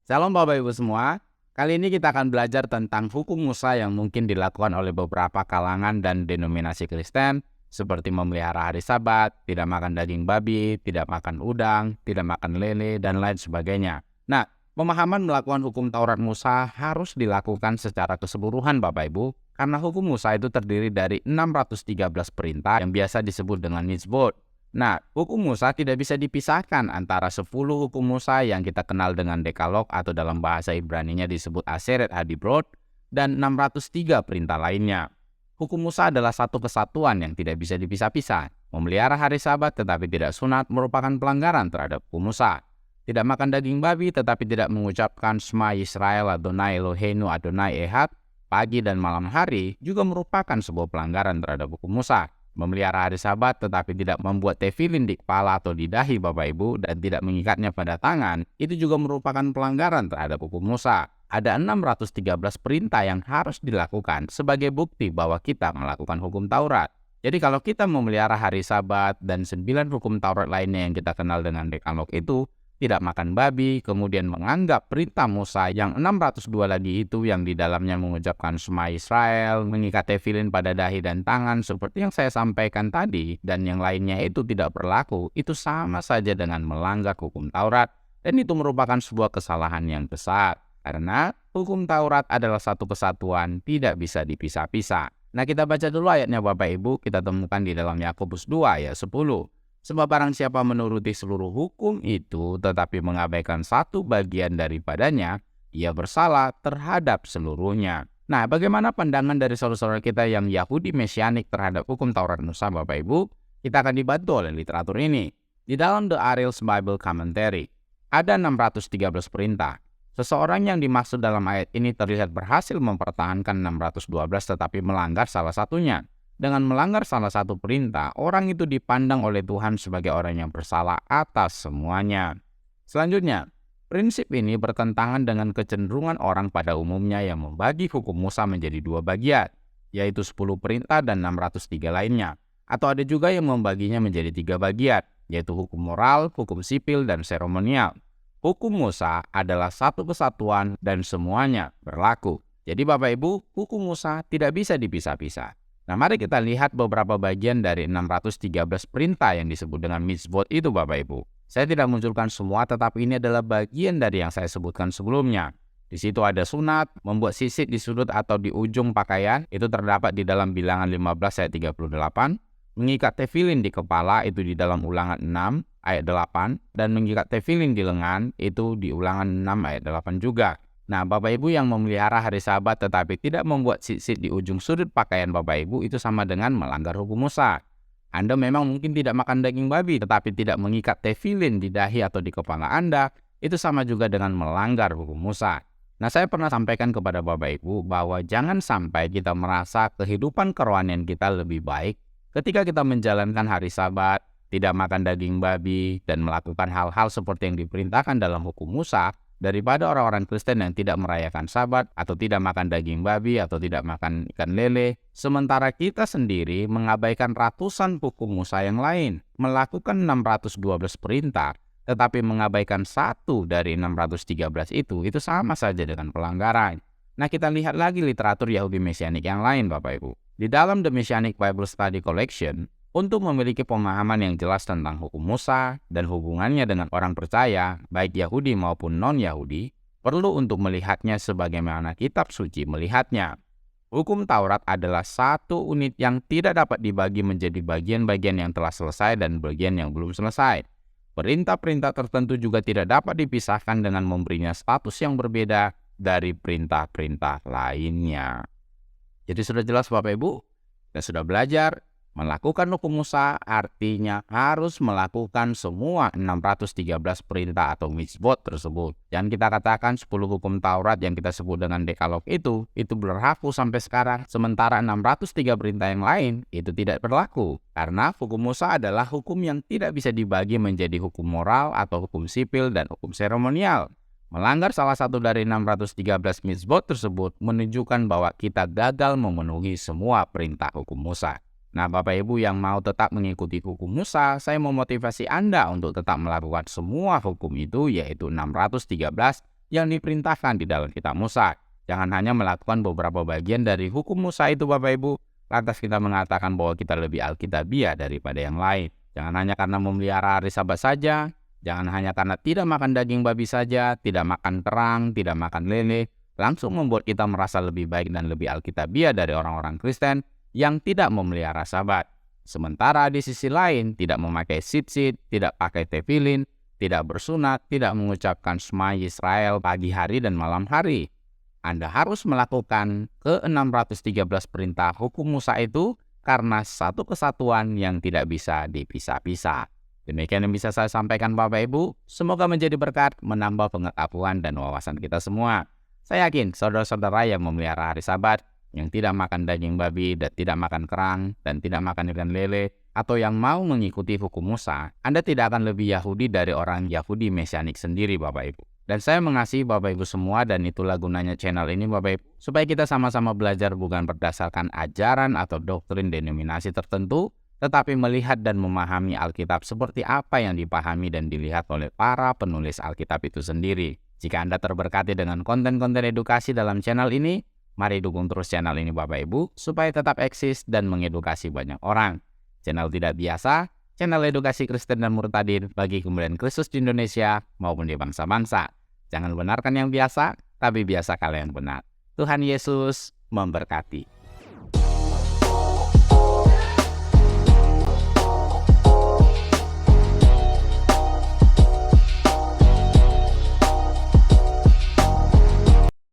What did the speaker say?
Salam Bapak Ibu semua. Kali ini kita akan belajar tentang hukum Musa yang mungkin dilakukan oleh beberapa kalangan dan denominasi Kristen, seperti memelihara hari Sabat, tidak makan daging babi, tidak makan udang, tidak makan lele, dan lain sebagainya. Nah, pemahaman melakukan hukum Taurat Musa harus dilakukan secara keseluruhan Bapak Ibu, karena hukum Musa itu terdiri dari 613 perintah yang biasa disebut dengan mitzvot. Nah, hukum Musa tidak bisa dipisahkan antara 10 hukum Musa yang kita kenal dengan Dekalog atau dalam bahasa Ibraninya disebut Aseret Hadibrot dan 603 perintah lainnya. Hukum Musa adalah satu kesatuan yang tidak bisa dipisah-pisah. Memelihara hari Sabat tetapi tidak sunat merupakan pelanggaran terhadap hukum Musa. Tidak makan daging babi tetapi tidak mengucapkan Shema Yisrael Adonai Eloheinu Adonai Ehad pagi dan malam hari juga merupakan sebuah pelanggaran terhadap hukum Musa. Memelihara hari Sabat tetapi tidak membuat tefilin di kepala atau di dahi Bapak Ibu dan tidak mengikatnya pada tangan, itu juga merupakan pelanggaran terhadap hukum Musa. Ada 613 perintah yang harus dilakukan sebagai bukti bahwa kita melakukan hukum Taurat. Jadi kalau kita memelihara hari Sabat dan 9 hukum Taurat lainnya yang kita kenal dengan Dekalog itu, tidak makan babi, kemudian menganggap perintah Musa yang 602 lagi itu yang di dalamnya mengucapkan Shema Israel, mengikat tefilin pada dahi dan tangan seperti yang saya sampaikan tadi, dan yang lainnya itu tidak berlaku, itu sama saja dengan melanggar hukum Taurat, dan itu merupakan sebuah kesalahan yang besar. Karena hukum Taurat adalah satu kesatuan, tidak bisa dipisah-pisah. Nah, kita baca dulu ayatnya Bapak Ibu, kita temukan di dalam Yakobus 2 ayat 10. Sebab barang siapa menuruti seluruh hukum itu tetapi mengabaikan satu bagian daripadanya, ia bersalah terhadap seluruhnya. Nah, bagaimana pandangan dari saudara-saudara kita yang Yahudi Mesianik terhadap hukum Taurat Musa Bapak Ibu? Kita akan dibantu oleh literatur ini. Di dalam The Ariel's Bible Commentary, ada 613 perintah. Seseorang yang dimaksud dalam ayat ini terlihat berhasil mempertahankan 612 tetapi melanggar salah satunya. Dengan melanggar salah satu perintah, orang itu dipandang oleh Tuhan sebagai orang yang bersalah atas semuanya. Selanjutnya, prinsip ini bertentangan dengan kecenderungan orang pada umumnya yang membagi hukum Musa menjadi dua bagian, yaitu 10 perintah dan 603 lainnya. Atau ada juga yang membaginya menjadi 3 bagian, yaitu hukum moral, hukum sipil, dan seremonial. Hukum Musa adalah satu kesatuan dan semuanya berlaku. Jadi Bapak Ibu, hukum Musa tidak bisa dipisah-pisah. Nah, mari kita lihat beberapa bagian dari 613 perintah yang disebut dengan mitzvot itu Bapak Ibu. Saya tidak munculkan semua, tetapi ini adalah bagian dari yang saya sebutkan sebelumnya. Di situ ada sunat, membuat sisik di sudut atau di ujung pakaian, itu terdapat di dalam Bilangan 15 ayat 38. Mengikat tefilin di kepala, itu di dalam Ulangan 6 ayat 8. Dan mengikat tefilin di lengan, itu di Ulangan 6 ayat 8 juga. Nah, Bapak Ibu yang memelihara hari Sabat tetapi tidak membuat sisik di ujung sudut pakaian Bapak Ibu itu sama dengan melanggar hukum Musa. Anda memang mungkin tidak makan daging babi tetapi tidak mengikat tefilin di dahi atau di kepala Anda, itu sama juga dengan melanggar hukum Musa. Nah, saya pernah sampaikan kepada Bapak Ibu bahwa jangan sampai kita merasa kehidupan kerohanian kita lebih baik ketika kita menjalankan hari Sabat, tidak makan daging babi, dan melakukan hal-hal seperti yang diperintahkan dalam hukum Musa, daripada orang-orang Kristen yang tidak merayakan Sabat atau tidak makan daging babi atau tidak makan ikan lele, sementara kita sendiri mengabaikan ratusan hukum Musa yang lain, melakukan 612 perintah, tetapi mengabaikan satu dari 613 itu sama saja dengan pelanggaran. Nah, kita lihat lagi literatur Yahudi Mesianik yang lain Bapak Ibu. Di dalam The Messianic Bible Study Collection, untuk memiliki pemahaman yang jelas tentang hukum Musa dan hubungannya dengan orang percaya, baik Yahudi maupun non-Yahudi, perlu untuk melihatnya sebagaimana kitab suci melihatnya. Hukum Taurat adalah satu unit yang tidak dapat dibagi menjadi bagian-bagian yang telah selesai dan bagian yang belum selesai. Perintah-perintah tertentu juga tidak dapat dipisahkan dengan memberinya status yang berbeda dari perintah-perintah lainnya. Jadi sudah jelas Bapak Ibu, dan sudah belajar. Melakukan hukum Musa artinya harus melakukan semua 613 perintah atau mitzvot tersebut. Dan kita katakan 10 hukum Taurat yang kita sebut dengan Dekalog itu berlaku sampai sekarang. Sementara 603 perintah yang lain itu tidak berlaku. Karena hukum Musa adalah hukum yang tidak bisa dibagi menjadi hukum moral atau hukum sipil dan hukum seremonial. Melanggar salah satu dari 613 mitzvot tersebut menunjukkan bahwa kita gagal memenuhi semua perintah hukum Musa. Nah, Bapak Ibu yang mau tetap mengikuti hukum Musa, saya memotivasi Anda untuk tetap melakukan semua hukum itu, yaitu 613, yang diperintahkan di dalam kitab Musa. Jangan hanya melakukan beberapa bagian dari hukum Musa itu Bapak Ibu, lantas kita mengatakan bahwa kita lebih alkitabiah daripada yang lain. Jangan hanya karena memelihara hari Sabat saja, jangan hanya karena tidak makan daging babi saja, tidak makan kerang, tidak makan lele, langsung membuat kita merasa lebih baik dan lebih alkitabiah dari orang-orang Kristen yang tidak memelihara Sabat. Sementara di sisi lain, tidak memakai tzitzit, tidak pakai tefilin, tidak bersunat, tidak mengucapkan Shema Yisrael pagi hari dan malam hari. Anda harus melakukan ke-613 perintah hukum Musa itu karena satu kesatuan yang tidak bisa dipisah-pisah. Demikian yang bisa saya sampaikan Bapak Ibu. Semoga menjadi berkat, menambah pengetahuan dan wawasan kita semua. Saya yakin saudara-saudara yang memelihara hari Sabat, yang tidak makan daging babi dan tidak makan kerang dan tidak makan ikan lele, atau yang mau mengikuti hukum Musa, Anda tidak akan lebih Yahudi dari orang Yahudi Mesianik sendiri Bapak Ibu. Dan saya mengasihi Bapak Ibu semua, dan itulah gunanya channel ini Bapak Ibu, supaya kita sama-sama belajar bukan berdasarkan ajaran atau doktrin denominasi tertentu, tetapi melihat dan memahami Alkitab seperti apa yang dipahami dan dilihat oleh para penulis Alkitab itu sendiri. Jika Anda terberkati dengan konten-konten edukasi dalam channel ini, mari dukung terus channel ini Bapak Ibu, supaya tetap eksis dan mengedukasi banyak orang. Channel tidak biasa, channel edukasi Kristen dan murtadin bagi kemuliaan Kristus di Indonesia maupun di bangsa-bangsa. Jangan benarkan yang biasa, tapi biasakanlah yang benar. Tuhan Yesus memberkati.